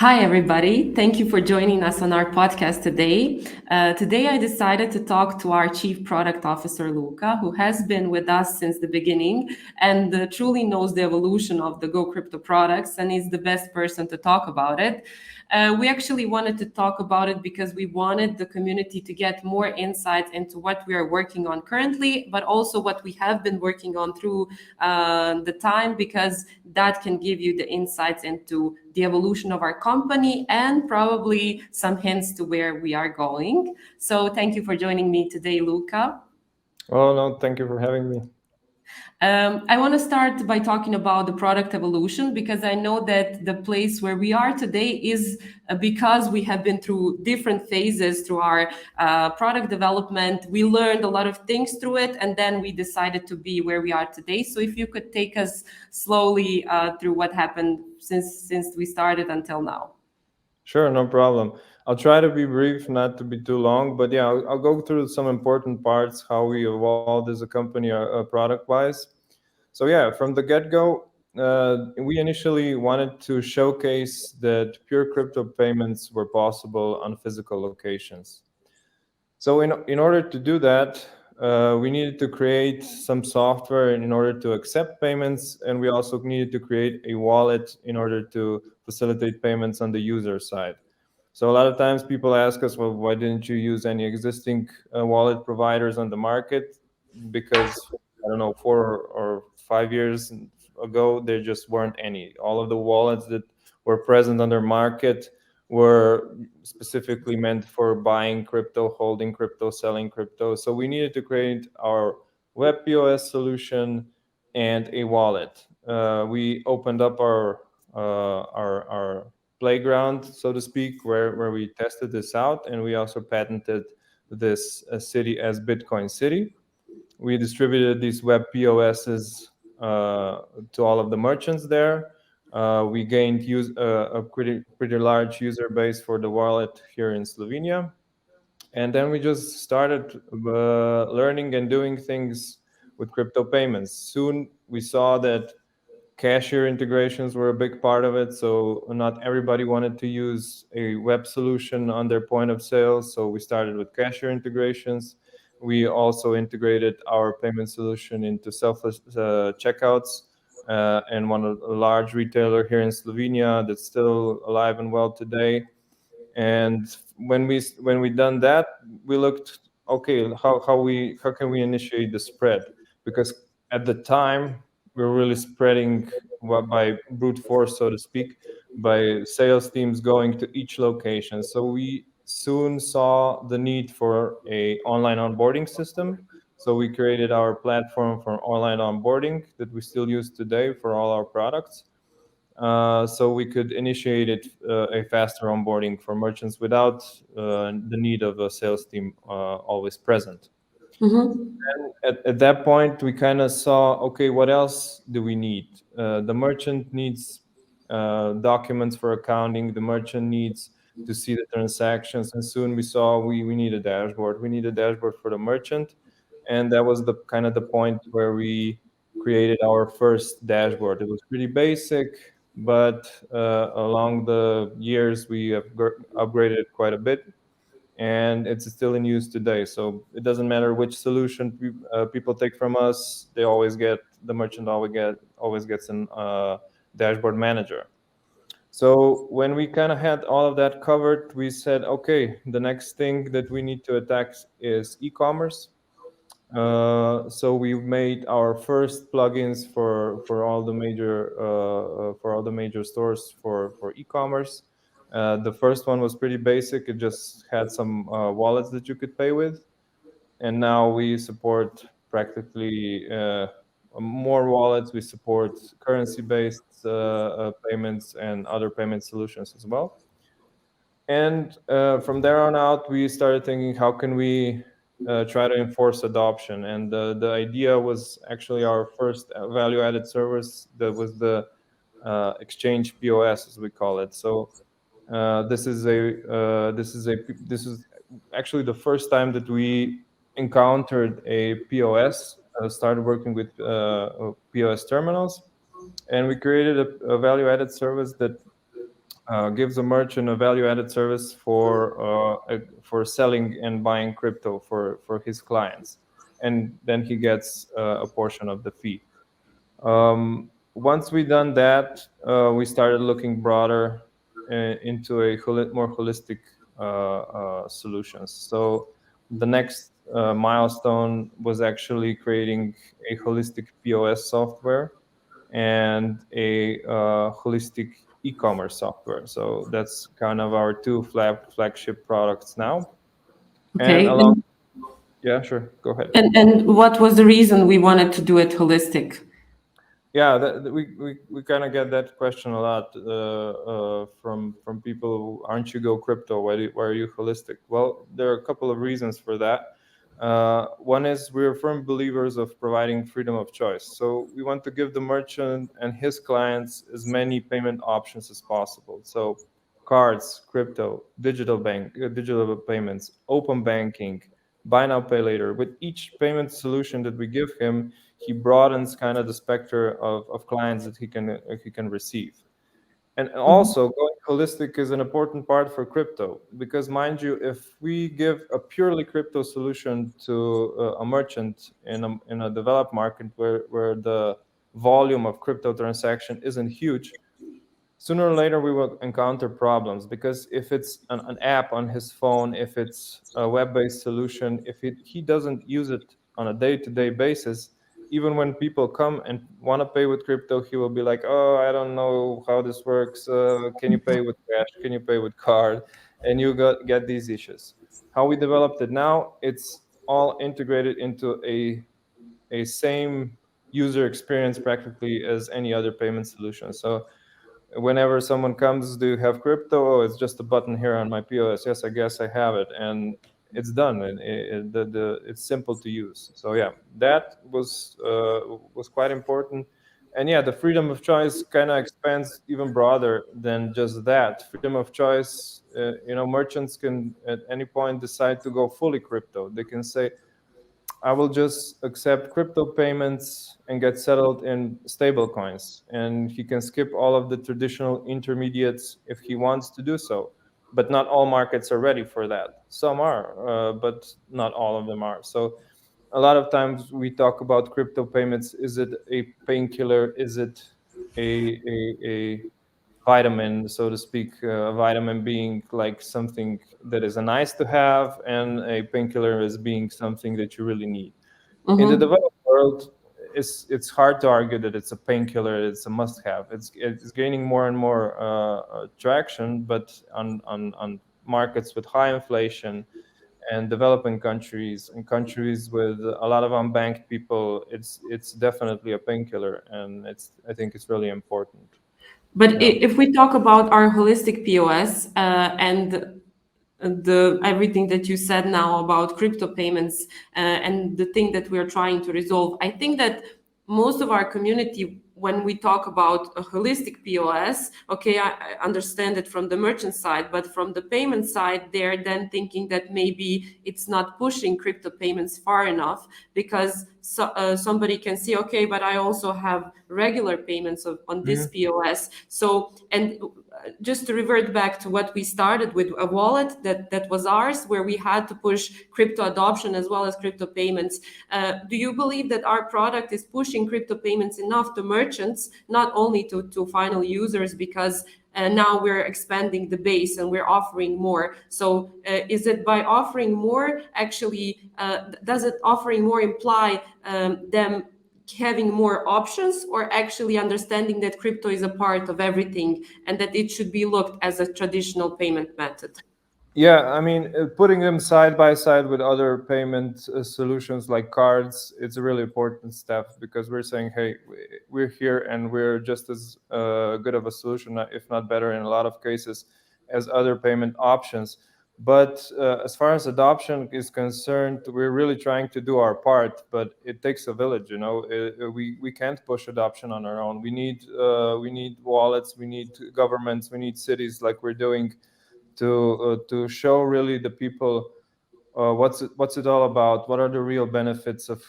Hi, everybody. Thank you for joining us on our podcast today. Today, I decided to talk to our Chief Product Officer, Luka, who has been with us since the beginning and truly knows the evolution of the GoCrypto products and is the best person to talk about it. We actually wanted to talk about it because we wanted the community to get more insights into what we are working on currently, but also what we have been working on through the time, because that can give you the insights into the evolution of our company and probably some hints to where we are going. So thank you for joining me today, Luca. Oh, no, thank you for having me. I want to start by talking about the product evolution because I know that the place where we are today is because we have been through different phases through our product development. We learned a lot of things through it, and then we decided to be where we are today. So if you could take us slowly through what happened since we started until now. Sure, no problem. I'll try to be brief, not to be too long, but yeah, I'll go through some important parts, how we evolved as a company product-wise. So yeah, from the get-go, we initially wanted to showcase that pure crypto payments were possible on physical locations. So in order to do that, we needed to create some software in order to accept payments, and we also needed to create a wallet in order to facilitate payments on the user side. So a lot of times people ask us, well, why didn't you use any existing wallet providers on the market? Because I don't know, 4 or 5 years ago, there just weren't any. All of the wallets that were present on their market were specifically meant for buying crypto, holding crypto, selling crypto. So we needed to create our web POS solution and a wallet. We opened up our playground, so to speak, where we tested this out, and we also patented this city as Bitcoin City. We distributed these web POSs to all of the merchants there. We gained a pretty large user base for the wallet here in Slovenia, and then we just started learning and doing things with crypto payments. Soon we saw that cashier integrations were a big part of it. So not everybody wanted to use a web solution on their point of sale. So we started with cashier integrations. We also integrated our payment solution into selfless checkouts. And a large retailer here in Slovenia that's still alive and well today. And when we done that, we looked, okay, how can we initiate the spread? Because at the time we were really spreading by brute force, so to speak, by sales teams going to each location. So we soon saw the need for a online onboarding system. So we created our platform for online onboarding that we still use today for all our products. So we could initiate a faster onboarding for merchants without the need of a sales team always present. Mhm. At that point, we kind of saw, okay, what else do we need? The merchant needs documents for accounting. The merchant needs to see the transactions. And soon we saw we need a dashboard. We need a dashboard for the merchant. And that was the kind of the point where we created our first dashboard. It was pretty basic, but along the years, we have upgraded it quite a bit, and it's still in use today. So it doesn't matter which solution people take from us; the merchant always gets an dashboard manager. So when we kind of had all of that covered, we said, okay, the next thing that we need to attack is e-commerce. So we made our first plugins for all the major stores for e-commerce. The first one was pretty basic. It just had some wallets that you could pay with, and now we support practically more wallets. We support currency-based payments and other payment solutions as well. And from there on out, we started thinking, how can we try to enforce adoption? And the idea was actually our first value-added service that was the exchange POS, as we call it. So this is actually the first time that we encountered a POS. Started working with POS terminals, and we created a value-added service that gives a merchant a value-added service for selling and buying crypto for his clients, and then he gets a portion of the fee. Once we done that, we started looking broader into a more holistic solutions. So the next milestone was actually creating a holistic POS software and a holistic e-commerce software. So that's kind of our two flagship products now. And Okay. along, yeah, sure, go ahead. And what was the reason we wanted to do it holistic? Yeah, we kind of get that question a lot from people who, aren't you go crypto? Why are you holistic? Well, there are a couple of reasons for that. One is we're firm believers of providing freedom of choice. So we want to give the merchant and his clients as many payment options as possible. So cards, crypto, digital payments, open banking, buy now, pay later. With each payment solution that we give him, he broadens kind of the specter of clients that he can receive. And Mhm. also, going holistic is an important part for crypto because, mind you, if we give a purely crypto solution to a merchant in a developed market where the volume of crypto transaction isn't huge, sooner or later we will encounter problems because if it's an app on his phone, if it's a web-based solution, if he doesn't use it on a day-to-day basis, even when people come and want to pay with crypto, he will be like, oh, I don't know how this works, can you pay with cash, can you pay with card, and get these issues. How we developed it now, it's all integrated into a same user experience practically as any other payment solution. So whenever someone comes, do you have crypto? Oh, it's just a button here on my POS. Yes, I guess I have it, and it's done. And it's simple to use. So yeah, that was quite important. And yeah, the freedom of choice kind of expands even broader than just that. Freedom of choice, merchants can at any point decide to go fully crypto. They can say, I will just accept crypto payments and get settled in stable coins. And he can skip all of the traditional intermediates if he wants to do so. But not all markets are ready for that. Some are, but not all of them are. So a lot of times we talk about crypto payments. Is it a painkiller? Is it a vitamin, so to speak? A vitamin being like something that is a nice to have, and a painkiller as being something that you really need. In the Mhm. developed world, it's hard to argue that it's a painkiller, it's a must-have. It's gaining more and more traction, but on markets with high inflation and developing countries and countries with a lot of unbanked people, it's definitely a painkiller, and I think it's really important. But Yeah. if we talk about our holistic POS and the everything that you said now about crypto payments and the thing that we're trying to resolve, I think that most of our community, when we talk about a holistic POS, okay, I understand it from the merchant side, but from the payment side, they're then thinking that maybe it's not pushing crypto payments far enough because somebody can see, okay, but I also have regular payments on this Mhm. POS. So, and just to revert back to what we started with, a wallet that was ours, where we had to push crypto adoption as well as crypto payments. Do you believe that our product is pushing crypto payments enough to merchants, not only to final users, because now we're expanding the base and we're offering more? So is it by offering more actually, does it offering more imply them having more options, or actually understanding that crypto is a part of everything and that it should be looked as a traditional payment method? Yeah, I mean, putting them side by side with other payment solutions like cards, it's a really important step because we're saying, hey, we're here and we're just as good of a solution, if not better in a lot of cases, as other payment options. But as far as adoption is concerned, we're really trying to do our part, but it takes a village. We can't push adoption on our own. We need wallets, we need governments, we need cities like we're doing to show really the people what's it all about? What are the real benefits of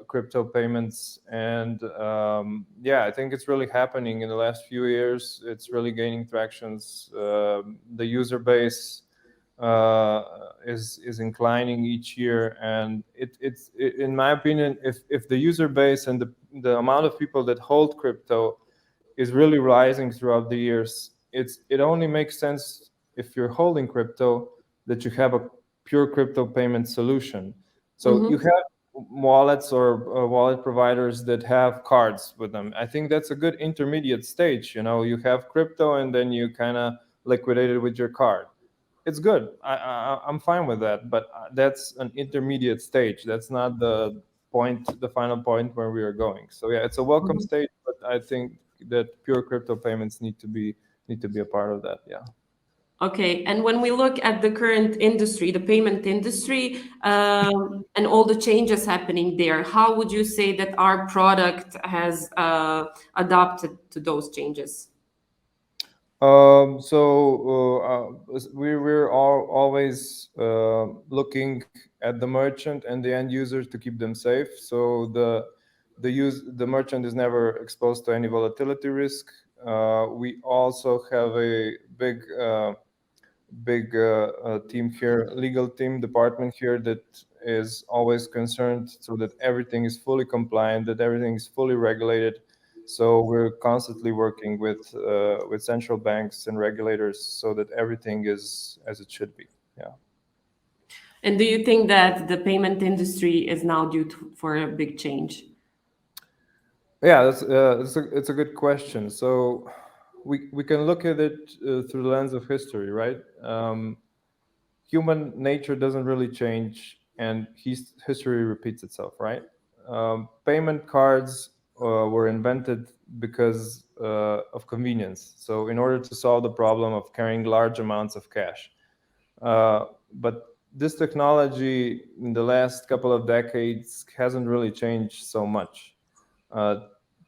crypto payments? And yeah, I think it's really happening in the last few years. It's really gaining tractions. The user base is inclining each year, and in my opinion, if the user base and the amount of people that hold crypto is really rising throughout the years, it only makes sense if you're holding crypto that you have a pure crypto payment solution. So you Mm-hmm. have wallets or wallet providers that have cards with them. I think that's a good intermediate stage. You have crypto and then you kind of liquidate it with your card. It's good. I'm fine with that, but that's an intermediate stage. That's not the final point where we are going. So yeah, it's a welcome stage, but I think that pure crypto payments need to be a part of that. Yeah. Okay, and when we look at the current industry, the payment industry, and all the changes happening there, how would you say that our product has adapted to those changes? We're always looking at the merchant and the end users to keep them safe. So the merchant is never exposed to any volatility risk. We also have a big team here, legal team department here that is always concerned so that everything is fully compliant, that everything is fully regulated. So we're constantly working with central banks and regulators so that everything is as it should be. Yeah. And do you think that the payment industry is now due for a big change? Yeah, it's a good question. So we can look at it through the lens of history, right? Human nature doesn't really change, and history repeats itself, right? Payment cards were invented because of convenience. So, in order to solve the problem of carrying large amounts of cash. But this technology in the last couple of decades hasn't really changed so much. Uh,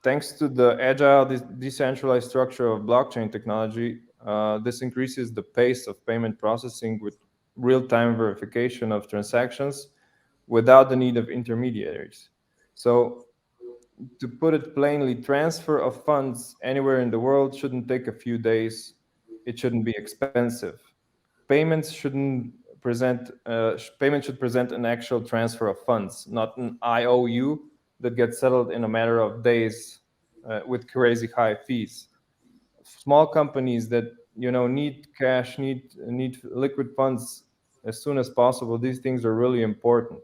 Thanks to the agile, decentralized structure of blockchain technology, this increases the pace of payment processing with real-time verification of transactions without the need of intermediaries. So, to put it plainly, transfer of funds anywhere in the world shouldn't take a few days. It shouldn't be expensive. Payments shouldn't payment should present an actual transfer of funds, not an IOU that gets settled in a matter of days with crazy high fees. Small companies that need cash, need liquid funds as soon as possible. These things are really important.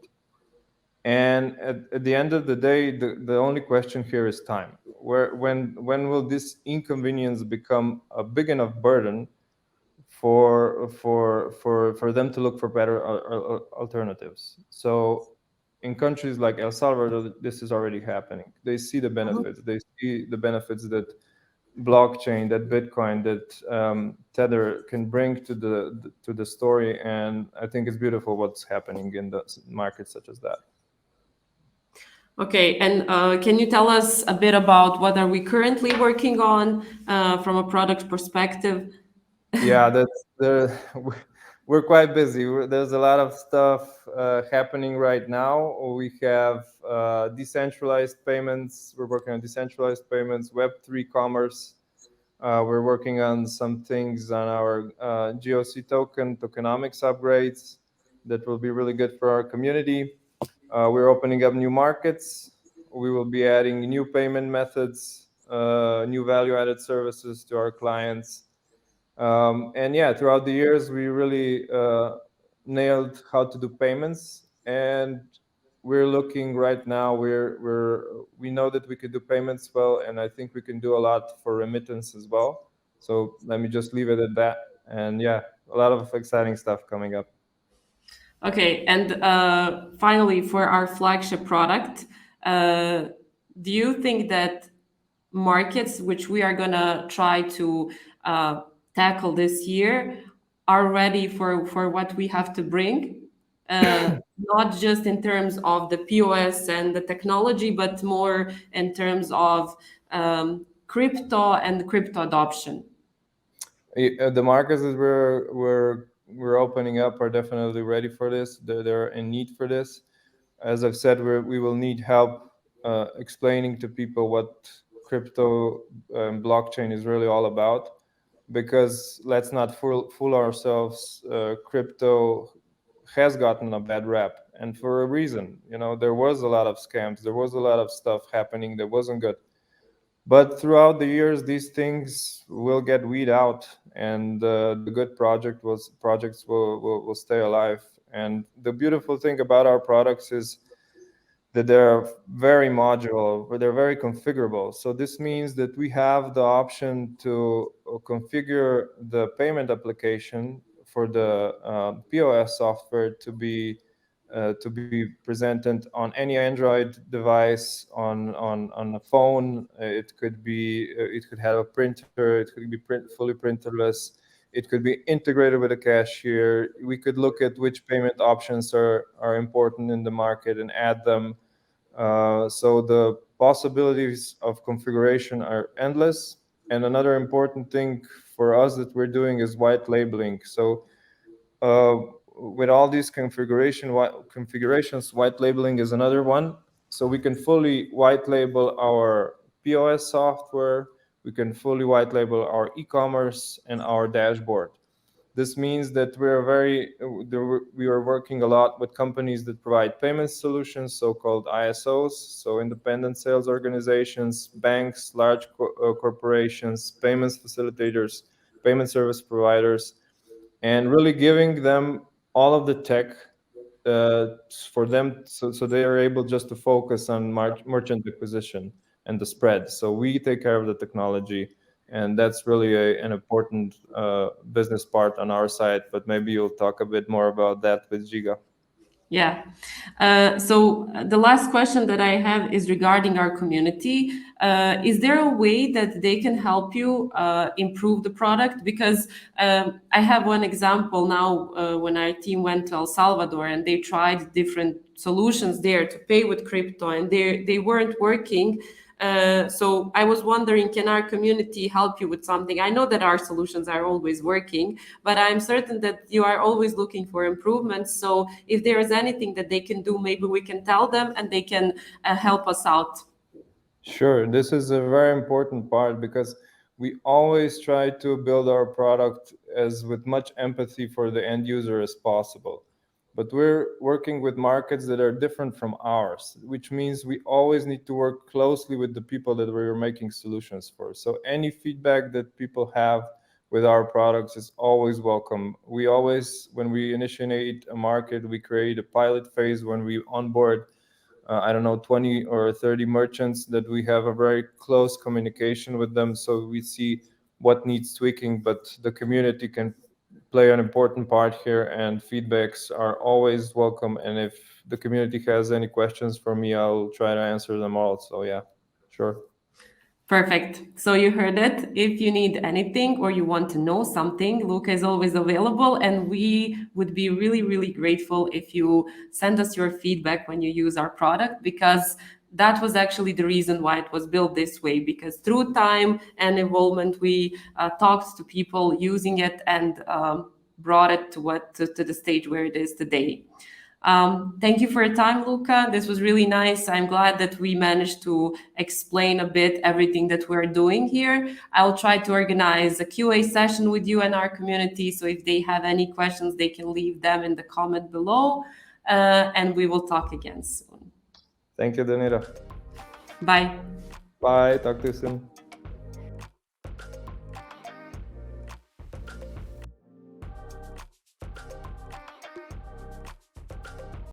And at the end of the day, the only question here is time. When will this inconvenience become a big enough burden for them to look for better alternatives? So in countries like El Salvador, this is already happening. They see the benefits. They see the benefits that blockchain, that Bitcoin, that Tether can bring to the story, and I think it's beautiful what's happening in the markets such as that. Okay, and can you tell us a bit about what are we currently working on from a product perspective? Yeah, that's the we're quite busy. There's a lot of stuff happening right now. We have decentralized payments. We're working on decentralized payments, Web3 commerce. We're working on some things on our GOC tokenomics upgrades that will be really good for our community. We're opening up new markets. We will be adding new payment methods, new value-added services to our clients. And yeah, throughout the years, we really nailed how to do payments, and we're looking right now. We know that we could do payments well, and I think we can do a lot for remittance as well. So let me just leave it at that. And yeah, a lot of exciting stuff coming up. Okay, and finally, for our flagship product, uh, do you think that markets which we are going to try to tackle this year are ready for what we have to bring? Not just in terms of the POS and the technology, but more in terms of crypto and crypto adoption. The markets that we're we're opening up are definitely ready for this. They're in need for this. As I've said, we will need help explaining to people what crypto blockchain is really all about. Because let's not fool ourselves, crypto has gotten a bad rap, and for a reason. You know, there was a lot of scams, there was a lot of stuff happening that wasn't good. But throughout the years, these things will get weed out, and the good projects will stay alive. And the beautiful thing about our products is that they're very modular, they're very configurable. So this means that we have the option to configure the payment application for the POS software to be presented on any Android device, on a phone. It could be it could have a printer. It could be fully printerless. It could be integrated with a cashier. We could look at which payment options are important in the market and add them. So the possibilities of configuration are endless. And another important thing for us that we're doing is white labeling. So uh, with all these configurations, white labeling is another one. So we can fully white label our POS software. We can fully white label our e-commerce and our dashboard. This means that we are working a lot with companies that provide payment solutions, so-called ISOs, so independent sales organizations, banks, large corporations, payments facilitators, payment service providers, and really giving them all of the tech uh, for them, so they are able just to focus on merchant acquisition and the spread. So we take care of the technology, and that's really an important business part on our side. But maybe you'll talk a bit more about that with Giga. Yeah. So the last question that I have is regarding our community. Is there a way that they can help you improve the product? Because I have one example now when our team went to El Salvador and they tried different solutions there to pay with crypto and they weren't working. So I was wondering, can our community help you with something? I know that our solutions are always working, but I'm certain that you are always looking for improvements. So if there is anything that they can do, maybe we can tell them and they can help us out. Sure, this is a very important part because we always try to build our product as with much empathy for the end user as possible. But we're working with markets that are different from ours, which means we always need to work closely with the people that we're making solutions for. So any feedback that people have with our products is always welcome. We always, when we initiate a market, we create a pilot phase when we onboard I don't know, 20 or 30 merchants that we have a very close communication with them. So we see what needs tweaking, but the community can play an important part here, and feedbacks are always welcome. And if the community has any questions for me, I'll try to answer them all. So yeah, sure. Perfect. So you heard it. If you need anything or you want to know something, Luca is always available. And we would be really, really grateful if you send us your feedback when you use our product, because that was actually the reason why it was built this way. Because through time and involvement, we talked to people using it and brought it to the stage where it is today. Thank you for your time, Luca. This was really nice. I'm glad that we managed to explain a bit everything that we're doing here. I'll try to organize a QA session with you and our community. So if they have any questions, they can leave them in the comment below. And we will talk again soon. Thank you, Danira. Bye. Bye. Talk to you soon.